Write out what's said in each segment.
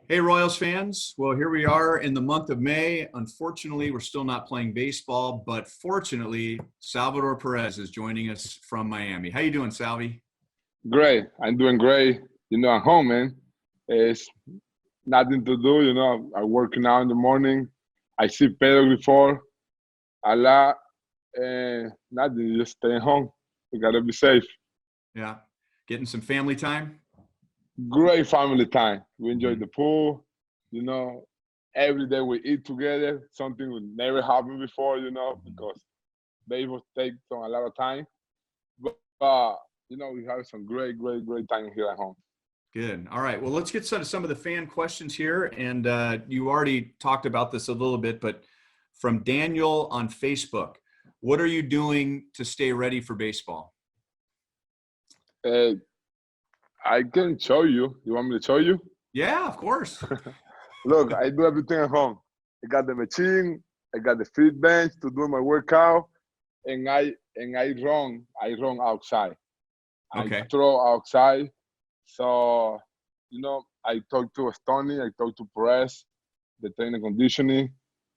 Hey, Royals fans. Well, here we are in the month of May. Unfortunately, we're still not playing baseball, but fortunately, Salvador Perez is joining us from Miami. How you doing, Salvy? Great. I'm doing great. At home, man. It's nothing to do. I'm working out in the morning. I see Pedro before a lot, and nothing. Just stay home. We gotta be safe. Yeah. Getting some family time? Great family time. We enjoy Mhm. the pool. You know, every day we eat together. Something would never happen before. Because baseball takes a lot of time. But we have some great time here at home. Good. All right. Well, let's get to some of the fan questions here. And you already talked about this a little bit, but from Daniel on Facebook, what are you doing to stay ready for baseball? Uh, I can show you. You want me to show you? Yeah, of course. Look, I do everything at home. I got the machine, I got the fit bench to do my workout, and I run. I run outside. I Okay. throw outside. So, I talk to Stoney, I talk to Perez, the training conditioning,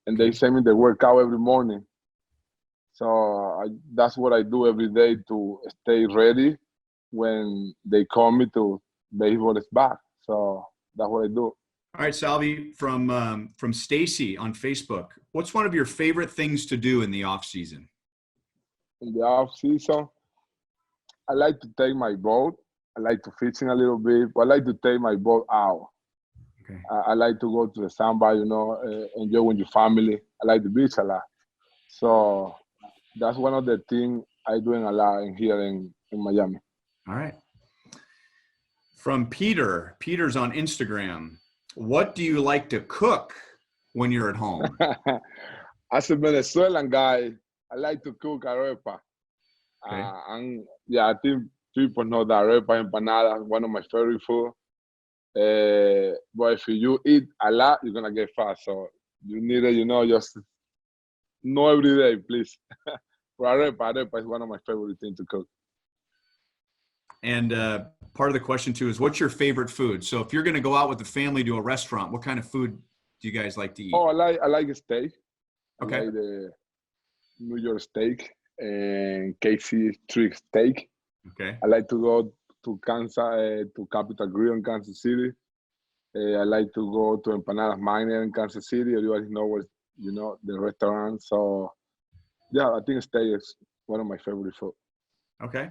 and they Okay. send me the workout every morning. So that's what I do every day to stay ready when they call me to baseball is back. So that's what I do. All right, Salvi, from Stacy on Facebook. What's one of your favorite things to do in the off season? In the off season, I like to take my boat. I like to fishing a little bit, but I like to take my boat out. Okay. I like to go to the sandbar, enjoy with your family. I like the beach a lot. So that's one of the things I doing a lot in here in Miami. All right. From Peter. Peter's on Instagram. What do you like to cook when you're at home? As a Venezuelan guy, I like to cook arepa. Okay. I think people know that arepa empanada is one of my favorite food. But if you eat a lot, you're gonna get fat. So you need it, just know every day, please. But arepa is one of my favorite things to cook. And part of the question too is, what's your favorite food? So if you're going to go out with the family to a restaurant, what kind of food do you guys like to eat? Oh, I like steak. I Okay. like the New York steak and KC street steak. Okay. I like to go to Kansas, to Capital Grill in Kansas City. I like to go to Empanadas Miner in Kansas City. Everybody know where, the restaurant. So, yeah, I think steak is one of my favorite food. Okay.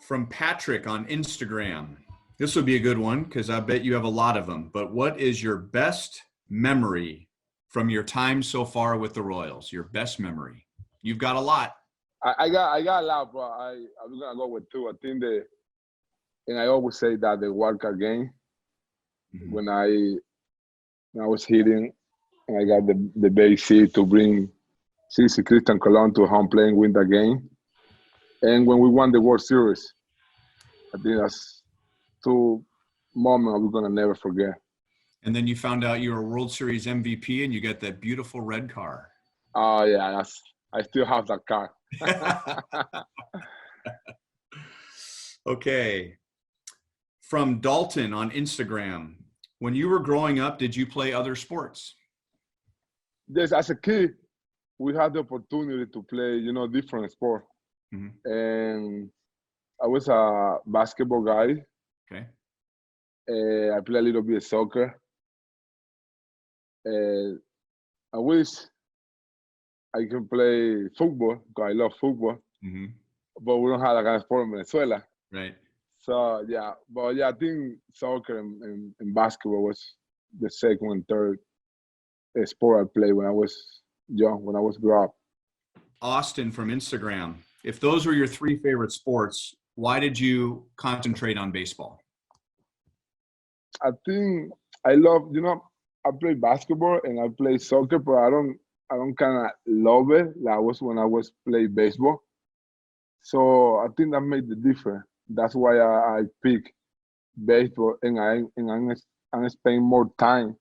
From Patrick on Instagram. This would be a good one because I bet you have a lot of them. But what is your best memory from your time so far with the Royals? Your best memory? You've got a lot. I got a lot, but I'm gonna go with two. I think and I always say that the wild card game Mhm. when I was hitting and I got the base hit to bring CC Christian Colon to home play and win the game. And when we won the World Series, I think that's two moments we're gonna never forget. And then you found out you were a World Series MVP and you got that beautiful red car. Oh yeah, I still have that car. Okay. From Dalton on Instagram. When you were growing up, did you play other sports? Yes, as a kid, we had the opportunity to play, different sport. Mhm. And I was a basketball guy. Okay. I play a little bit of soccer. Uh, I wish I can play football because I love football, Mm-hmm. but we don't have that kind of sport in Venezuela. Right. So yeah, but yeah, I think soccer and basketball was the second and third sport I played when I was young, when I was grow up. Austin from Instagram. If those were your three favorite sports, why did you concentrate on baseball? I think I love, I play basketball and I play soccer, but I don't kind of love it like I was when I was playing baseball. So I think that made the difference. That's why I pick baseball and I'm spending more time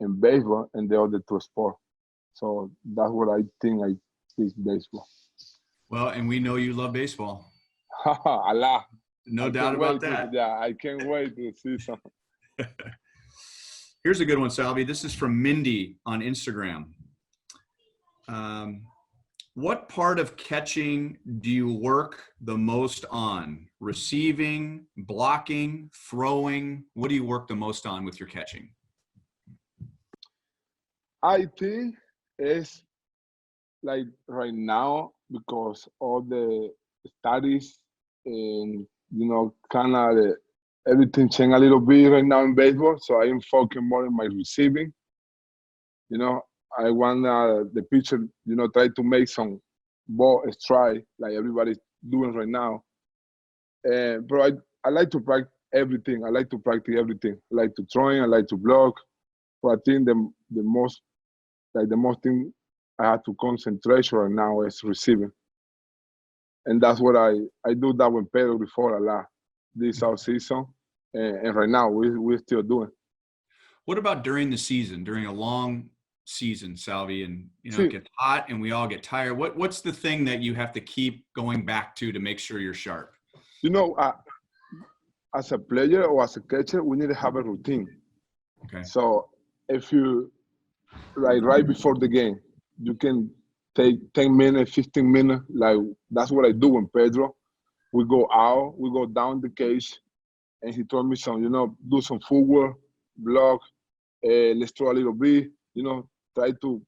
in baseball and the other two sports. So that's what I think I pick baseball. Well, and we know you love baseball. A lot. No I doubt can't about wait to that. yeah, I can't wait to see some. Here's a good one, Salvy. This is from Mindy on Instagram. What part of catching do you work the most on? Receiving, blocking, throwing? What do you work the most on with your catching? I think it's like right now because all the studies and kind of everything changed a little bit right now in baseball. So I am focusing more on my receiving. I want the pitcher, try to make some ball strike like everybody's doing right now. But I like to practice everything. I like to practice everything. I like to throw, I like to block. But I think the most thing I have to concentrate right now is receiving. And that's what I do that with Pedro before a lot this offseason. And right now we're still doing. What about during the season, during a long season, Salvy, and it gets hot and we all get tired? What's the thing that you have to keep going back to make sure you're sharp? As a player or as a catcher, we need to have a routine. Okay. So if you right before the game, you can take 10 minutes, 15 minutes. Like that's what I do with Pedro. We go out, we go down the cage, and he told me some, do some footwork, block, let's throw a little bit, try to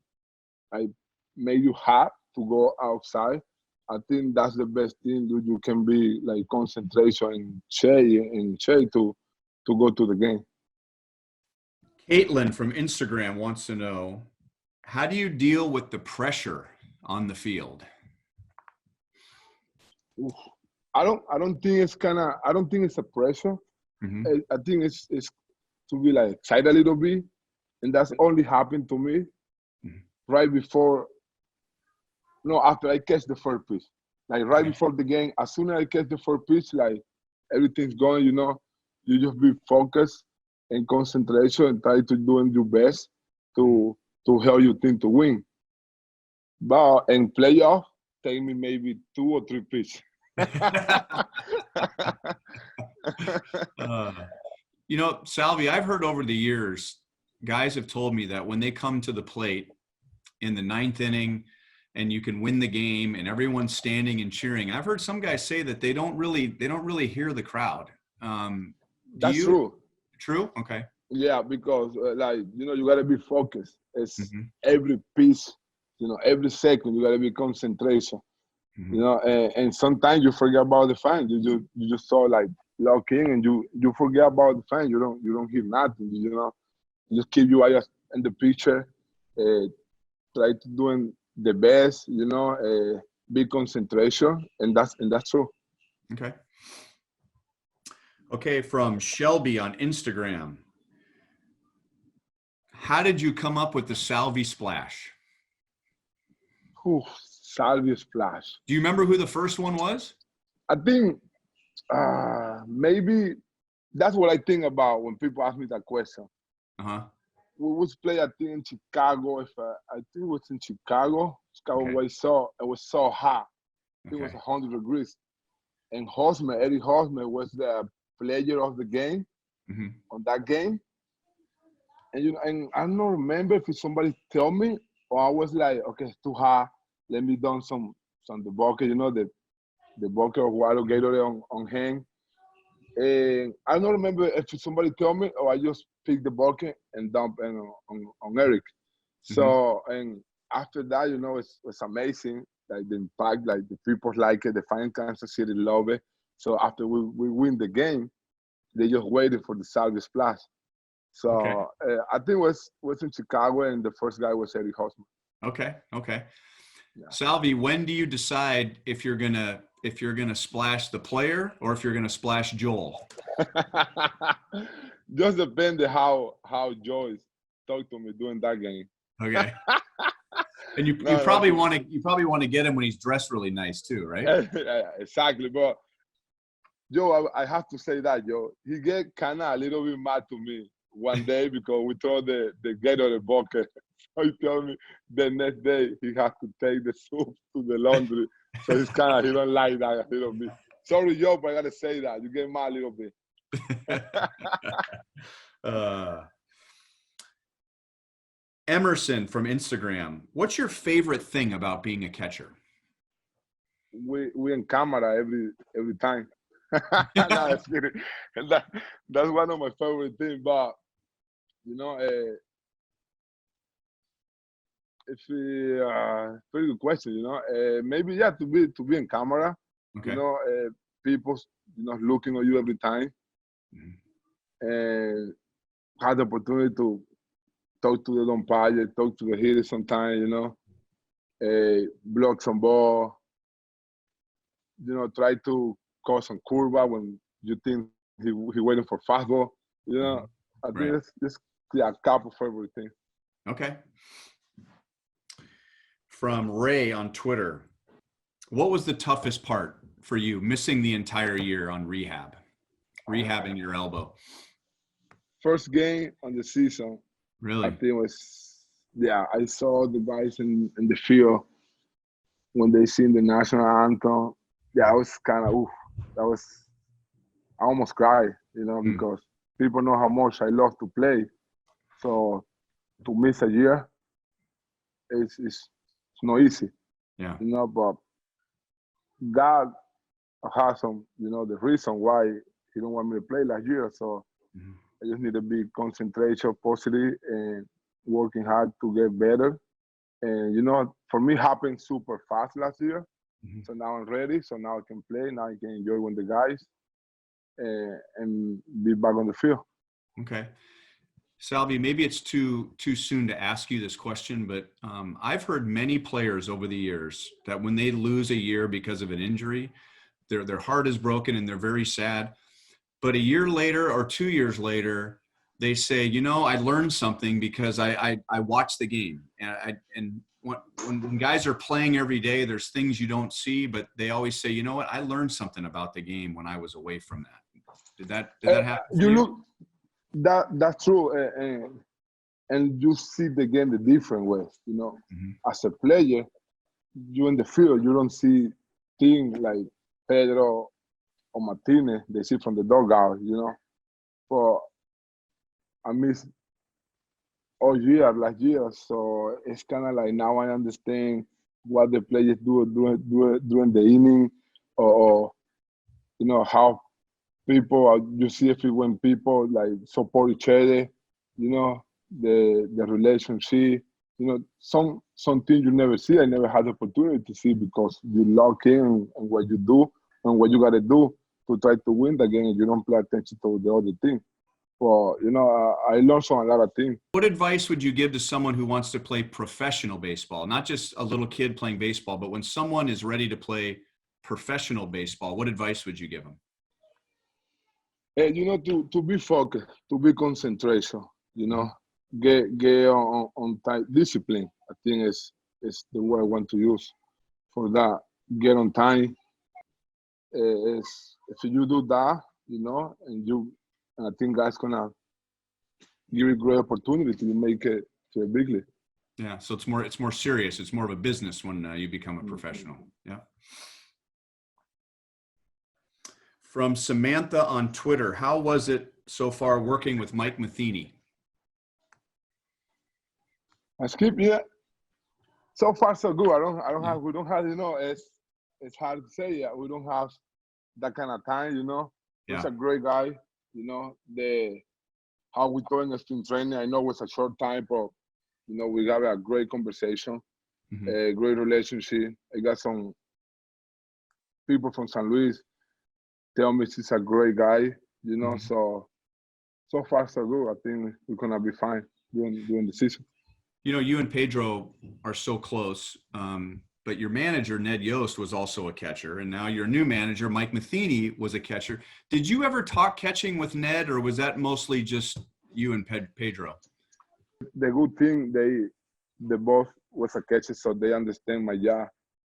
make you hot to go outside. I think that's the best thing. You can be like concentration and check to go to the game. Caitlin from Instagram wants to know, how do you deal with the pressure on the field? I don't think it's a pressure. Mm-hmm. I think it's to be like excited a little bit, and that's only happened to me right before. No, after I catch the first pitch, like right before the game. As soon as I catch the first pitch, like everything's going. You just be focused and concentration and try to doing your best to help your team to win. But in playoff, take me maybe 2 or 3 pitches. Salvy, I've heard over the years, guys have told me that when they come to the plate in the 9th inning and you can win the game and everyone's standing and cheering, I've heard some guys say that they don't really hear the crowd. That's true. True? Okay. Yeah, because you gotta be focused. It's every piece, every second you gotta be concentration. And sometimes you forget about the fans. You just saw like lock in, and you forget about the fans. You don't hear nothing. You just keep your eyes in the picture. Try to doing the best. Big concentration, and that's true. Okay. Okay, from Shelby on Instagram. How did you come up with the Salvy Splash? Salvy Splash. Do you remember who the first one was? I think maybe that's what I think about when people ask me that question. We was play, I think, in Chicago. I think it was in Chicago. Okay. It was so hot. I think it was 100 degrees. And Eddie Hosmer was the player of the game on that game. And I don't remember if somebody tell me or I was like, okay, it's too hot. Let me do some the bucket, the bucket of water Gatorade on hand. And I don't remember if somebody told me or I just picked the bucket and dump on Eric. So, and after that, it's amazing. Like the impact, like the people like it, the fans Kansas City love it. So after we win the game, they just waited for the Salvy Splash. So I think it was in Chicago, and the first guy was Eddie Hosmer. Okay. Yeah. Salvy, when do you decide if you're gonna splash the player or if you're gonna splash Joel? Just depends how Joyce talked to me during that game. Okay. And you probably want to get him when he's dressed really nice too, right? Exactly, but Joe, I have to say that he get kind of a little bit mad to me one day because we throw the Gatorade bucket. So he told me the next day he has to take the soup to the laundry. So he don't like that a little bit. Sorry, Joe, but I gotta say that you get mad a little bit. Uh, Emerson from Instagram. What's your favorite thing about being a catcher? We in camera every time. No, that's kidding. And that's one of my favorite things. But you know, it's a pretty good question. You know, maybe yeah, to be in camera. Okay. You know, people looking at you every time, and have the opportunity to talk to the umpire, talk to the hitter sometimes. You know, block some ball. You know, try to cause some curva when you think he waiting for fastball. You know, I think Right. it's a couple favorite things. Okay. From Ray on Twitter. What was the toughest part for you missing the entire year on rehab? Rehabbing your elbow. First game on the season, I Really? think was I saw the guys in the field when they sing the national anthem. Yeah, I was kind of I almost cried, you know, because people know how much I love to play. So to miss a year, it's not easy, Yeah. you know. But God has some, the reason why He don't want me to play last year. So I just need to be concentration, positive, and working hard to get better. And for me, it happened super fast last year. So now I'm ready. So now I can play. Now I can enjoy with the guys and be back on the field. Okay. Salvy, maybe it's too soon to ask you this question, but I've heard many players over the years that when they lose a year because of an injury, their heart is broken and they're very sad. But a year later or 2 years later, they say, I learned something because I watched the game. And when guys are playing every day, there's things you don't see, but they always say, you know what, I learned something about the game when I was away from that. Did that happen for you? That's true, and you see the game the different ways. As a player, you in the field, you don't see things like Pedro or Martinez. They see from the dugout. But I miss all year last year, so it's kind of like now I understand what the players do during the inning, or how people, you see if when people like support each other, the relationship, something you never see. I never had the opportunity to see because you lock in on what you do and what you got to do to try to win the game, and you don't pay attention to the other thing. But I learned from a lot of things. What advice would you give to someone who wants to play professional baseball? Not just a little kid playing baseball, but when someone is ready to play professional baseball, what advice would you give them? To be focused, to be concentration, get on time. Discipline, I think is the word I want to use for that. Get on time. If you do that, and I think God's gonna give you a great opportunity to make it to a big league. Yeah, so it's more serious. It's more of a business when you become a professional. Yeah. From Samantha on Twitter, how was it so far working with Mike Matheny? I skip, yeah. So far so good. We don't have, it's hard to say. Yeah, we don't have that kind of time. He's a great guy. How we doing as team training. I know it's a short time, but we got a great conversation, a great relationship. I got some people from San Luis tell me he's a great guy, so far so good. I think we're gonna be fine during the season. You and Pedro are so close, but your manager, Ned Yost, was also a catcher, and now your new manager, Mike Matheny, was a catcher. Did you ever talk catching with Ned, or was that mostly just you and Pedro? The good thing, they both was a catcher, so they understand my job,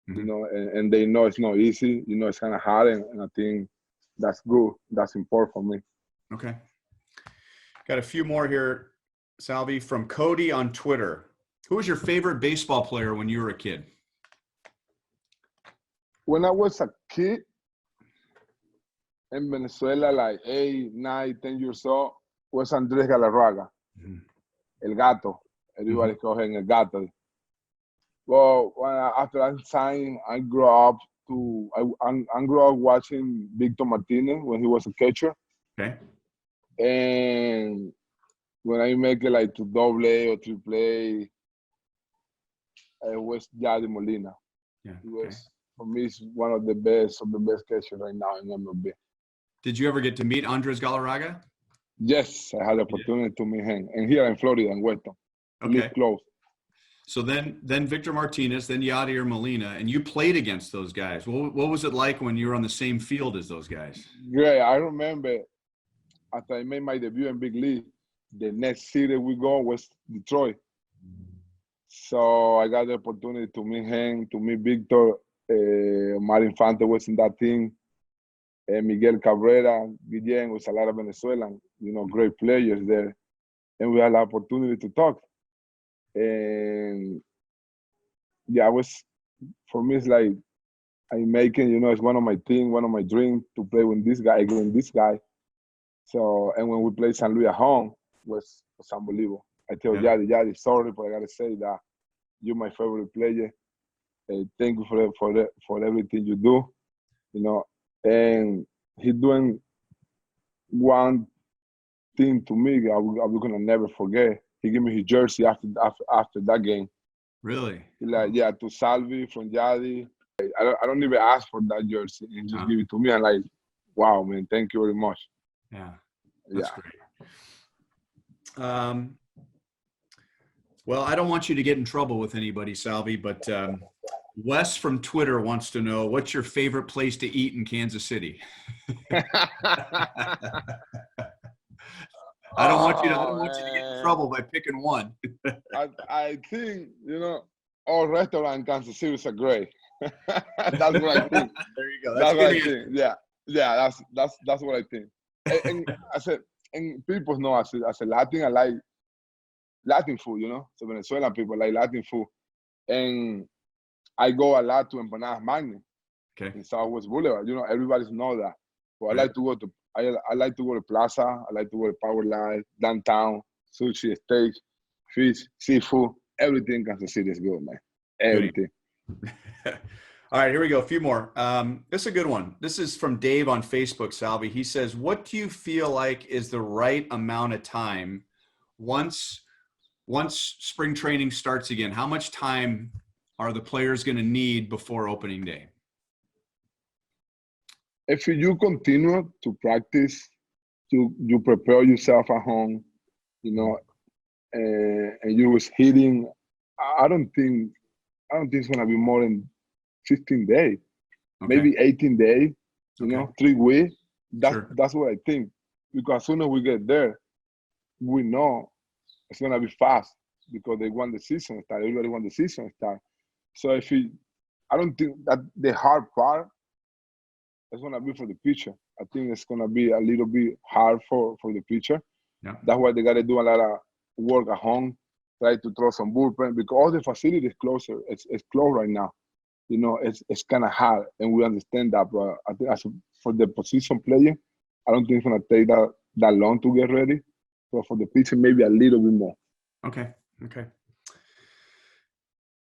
and they know it's not easy. It's kind of hard, and I think that's good. That's important for me. Okay. Got a few more here, Salvy, from Cody on Twitter. Who was your favorite baseball player when you were a kid? When I was a kid in Venezuela, like 8, 9, 10 years old, was Andrés Galarraga, Mhm. El Gato. Everybody called him El Gato. Well, after I signed, I grew up watching Victor Martinez when he was a catcher. Okay. And when I make it like to double A or triple A, it was Yadi Molina. Yeah. He Okay. was, for me, he's one of the best catchers right now in MLB. Did you ever get to meet Andres Galarraga? Yes, I had the opportunity to meet him. And here in Florida, in Weston. We Okay. live close. So then Victor Martinez, then Yadier Molina, and you played against those guys. What was it like when you were on the same field as those guys? Great. I remember after I made my debut in Big League, the next city we go was Detroit. So I got the opportunity to meet him, to meet Victor. Mario Infante was in that team. Miguel Cabrera, Guillén, was a lot of Venezuelan, great players there. And we had the opportunity to talk. And yeah, for me, it's like I'm making, it's one of my things, one of my dreams to play with this guy, against this guy. So, and when we played San Luis at home, was unbelievable. I tell Yadi, sorry, but I gotta say that you're my favorite player. Thank you for everything you do, And he doing one thing to me I'm gonna never forget. He gave me his jersey after that game. Really? Like, yeah, to Salvy from Yadi. I don't even ask for that jersey. He just give it to me. I'm like, wow, man, thank you very much. Yeah, that's great. Well, I don't want you to get in trouble with anybody, Salvy, but Wes from Twitter wants to know, what's your favorite place to eat in Kansas City? I don't want you to get in trouble by picking one. I think, all restaurants in Kansas City are great. That's what I think. There you go. That's what I think. Yeah, that's what I think. And I said, and people know as a Latin, I like Latin food, So Venezuelan people like Latin food. And I go a lot to Empanadas Magni in Southwest Boulevard. Everybody knows that. But I like to go to Plaza. I like to go to Power Line, downtown, sushi, steak, fish, seafood. Everything in Kansas City is good, man. Everything. All right, here we go. A few more. This is a good one. This is from Dave on Facebook, Salvy. He says, what do you feel like is the right amount of time once spring training starts again? How much time are the players going to need before opening day? If you continue to practice, you prepare yourself at home, and you was hitting, I don't think it's gonna be more than 15 days, maybe 18 days, 3 weeks. That's what I think. Because as soon as we get there, we know it's gonna be fast because they want the season start. Everybody want the season start. So I don't think that the hard part is gonna be for the pitcher. I think it's gonna be a little bit hard for the pitcher. Yeah. That's why they gotta do a lot of work at home, try to throw some bullpen because all the facility is closer. It's closed right now. It's kind of hard, and we understand that. But I think for the position player, I don't think it's gonna take that long to get ready. But for the pitcher, maybe a little bit more.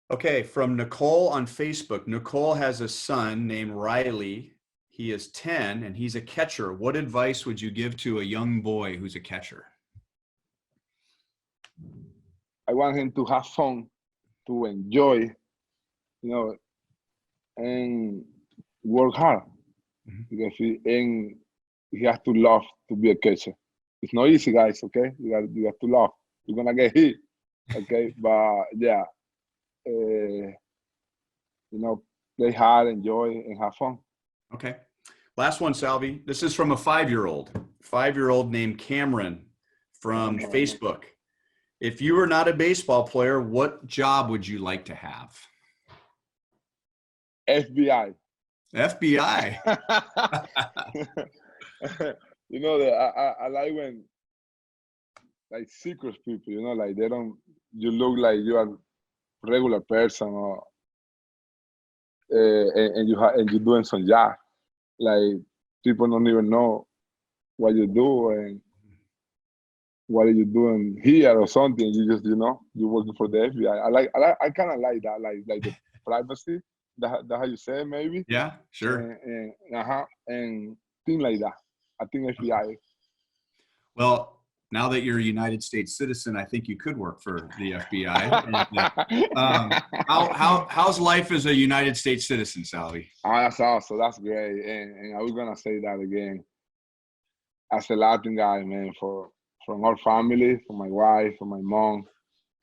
Okay, from Nicole on Facebook. Nicole has a son named Riley. He is 10 and he's a catcher. What advice would you give to a young boy who's a catcher? I want him to have fun, to enjoy, and work hard. Because he has to love to be a catcher. It's not easy, guys, okay? You have to love. You're gonna get hit, okay? But yeah, play hard, enjoy, and have fun. Okay. Last one, Salvy. This is from a 5-year-old named Cameron from Facebook. If you were not a baseball player, what job would you like to have? FBI. FBI. I like when like secret people, like you look like you are a regular person or and you're doing some job. Like people don't even know what you do, and what are you doing here or something? You just, you're working for the FBI. I kind of like that, like the privacy. That how you say it, maybe. Yeah, sure. And things like that. I think FBI. Well, now that you're a United States citizen, I think you could work for the FBI. How's life as a United States citizen, Salvy? That's awesome. That's great. And I was gonna say that again. As a Latin guy, man, from our family, from my wife, from my mom,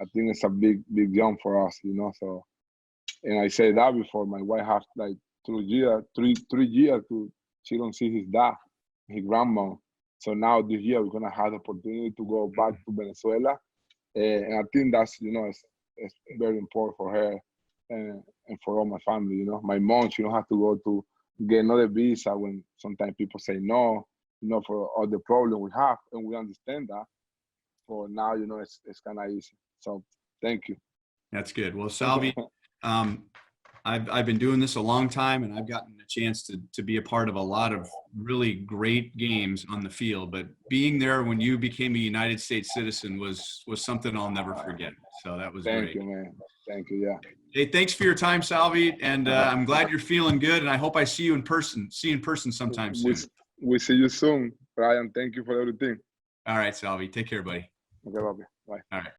I think it's a big jump for us, So, and I said that before. My wife has like 3 years to she don't see his dad, his grandma. So now this year we're gonna have the opportunity to go back to Venezuela, and I think that's it's very important for her and for all my family. My mom, she don't have to go to get another visa when sometimes people say no. For all the problem we have, and we understand that. For now, it's kind of easy. So thank you. That's good. Well, Salvy, I've been doing this a long time, and I've gotten a chance to be a part of a lot of really great games on the field. But being there when you became a United States citizen was something I'll never forget. So that was great. Thank you, man. Thank you. Yeah. Hey, thanks for your time, Salvy, and I'm glad you're feeling good. And I hope I see you in person. See you in person sometime soon. We see you soon, Brian. Thank you for everything. All right, Salvy. Take care, buddy. Okay, bye. All right.